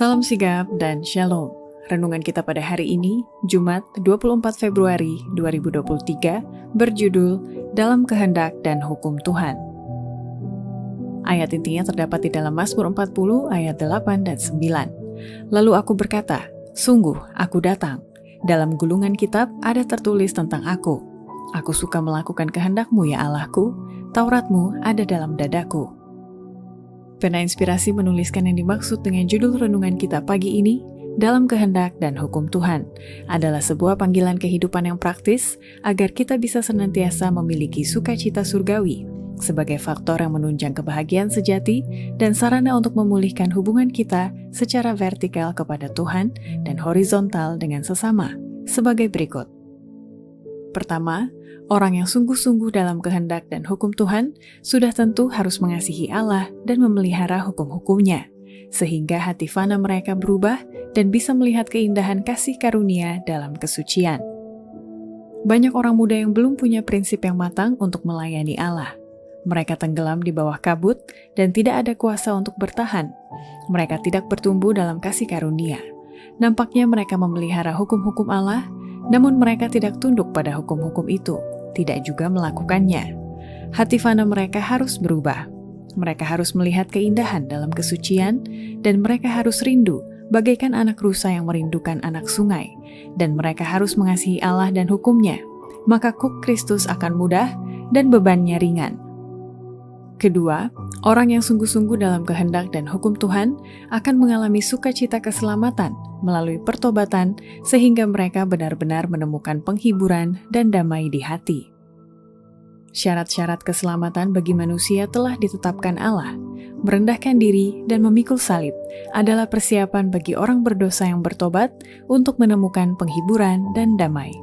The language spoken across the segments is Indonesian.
Salam sigap dan shalom. Renungan kita pada hari ini, Jumat 24 Februari 2023, berjudul Dalam Kehendak dan Hukum Tuhan. Ayat intinya terdapat di dalam Mazmur 40 ayat 8 dan 9. Lalu aku berkata, sungguh aku datang. Dalam gulungan kitab ada tertulis tentang aku. Aku suka melakukan kehendak-Mu ya Allahku, Taurat-Mu ada dalam dadaku. Pena Inspirasi menuliskan yang dimaksud dengan judul renungan kita pagi ini, Dalam Kehendak dan Hukum Tuhan, adalah sebuah panggilan kehidupan yang praktis agar kita bisa senantiasa memiliki sukacita surgawi sebagai faktor yang menunjang kebahagiaan sejati dan sarana untuk memulihkan hubungan kita secara vertikal kepada Tuhan dan horizontal dengan sesama, sebagai berikut. Pertama, orang yang sungguh-sungguh dalam kehendak dan hukum Tuhan sudah tentu harus mengasihi Allah dan memelihara hukum-hukumnya, sehingga hati fana mereka berubah dan bisa melihat keindahan kasih karunia dalam kesucian. Banyak orang muda yang belum punya prinsip yang matang untuk melayani Allah. Mereka tenggelam di bawah kabut dan tidak ada kuasa untuk bertahan. Mereka tidak bertumbuh dalam kasih karunia. Nampaknya mereka memelihara hukum-hukum Allah, namun mereka tidak tunduk pada hukum-hukum itu, tidak juga melakukannya. Hati fana mereka harus berubah. Mereka harus melihat keindahan dalam kesucian, dan mereka harus rindu bagaikan anak rusa yang merindukan anak sungai, dan mereka harus mengasihi Allah dan hukumnya. Maka kuk Kristus akan mudah dan bebannya ringan. Kedua, orang yang sungguh-sungguh dalam kehendak dan hukum Tuhan akan mengalami sukacita keselamatan melalui pertobatan sehingga mereka benar-benar menemukan penghiburan dan damai di hati. Syarat-syarat keselamatan bagi manusia telah ditetapkan Allah. Merendahkan diri dan memikul salib adalah persiapan bagi orang berdosa yang bertobat untuk menemukan penghiburan dan damai.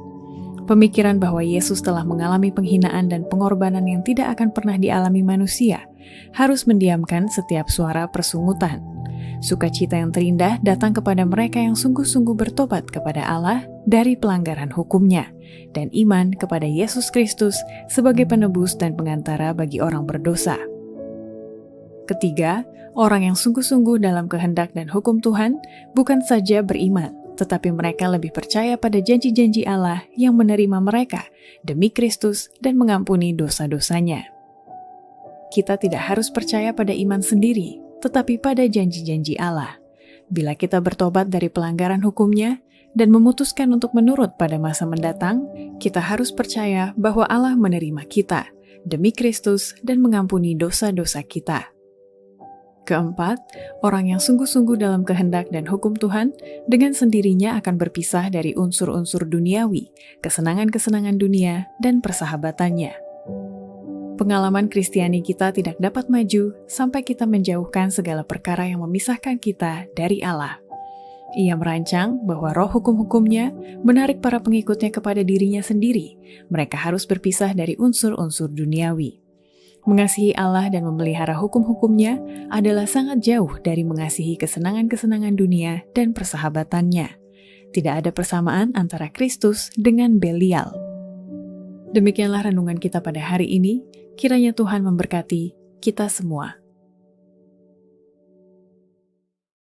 Pemikiran bahwa Yesus telah mengalami penghinaan dan pengorbanan yang tidak akan pernah dialami manusia harus mendiamkan setiap suara persungutan. Sukacita yang terindah datang kepada mereka yang sungguh-sungguh bertobat kepada Allah dari pelanggaran hukum-Nya dan iman kepada Yesus Kristus sebagai penebus dan pengantara bagi orang berdosa. Ketiga, orang yang sungguh-sungguh dalam kehendak dan hukum Tuhan bukan saja beriman, tetapi mereka lebih percaya pada janji-janji Allah yang menerima mereka demi Kristus dan mengampuni dosa-dosanya. Kita tidak harus percaya pada iman sendiri, tetapi pada janji-janji Allah. Bila kita bertobat dari pelanggaran hukum-Nya dan memutuskan untuk menurut pada masa mendatang, kita harus percaya bahwa Allah menerima kita demi Kristus dan mengampuni dosa-dosa kita. Keempat, orang yang sungguh-sungguh dalam kehendak dan hukum Tuhan dengan sendirinya akan berpisah dari unsur-unsur duniawi, kesenangan-kesenangan dunia, dan persahabatannya. Pengalaman Kristiani kita tidak dapat maju sampai kita menjauhkan segala perkara yang memisahkan kita dari Allah. Ia merancang bahwa roh hukum-hukumnya menarik para pengikutnya kepada dirinya sendiri. Mereka harus berpisah dari unsur-unsur duniawi. Mengasihi Allah dan memelihara hukum-hukumnya adalah sangat jauh dari mengasihi kesenangan-kesenangan dunia dan persahabatannya. Tidak ada persamaan antara Kristus dengan Belial. Demikianlah renungan kita pada hari ini. Kiranya Tuhan memberkati kita semua.